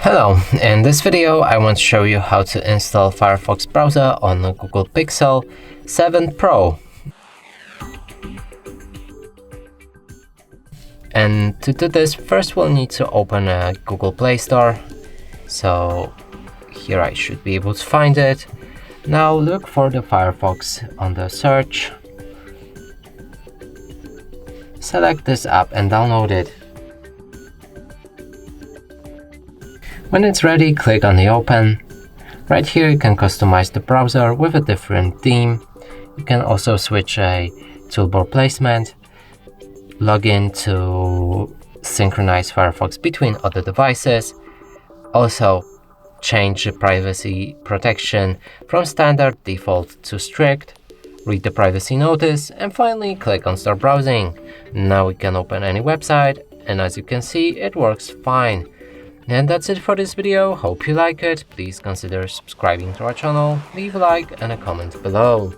Hello, in this video I want to show you how to install Firefox browser on the Google Pixel 7 Pro. And to do this, first we'll need to open a Google Play Store. So here I should be able to find it. Now look for the Firefox on the search. Select this app and download it. When it's ready, click on the Open. Right here you can customize the browser with a different theme. You can also switch a toolbar placement, log in to synchronize Firefox between other devices, also change the privacy protection from standard default to strict, read the privacy notice, and finally click on Start Browsing. Now we can open any website, and as you can see, it works fine. And that's it for this video. Hope you like it. Please consider subscribing to our channel, leave a like and a comment below.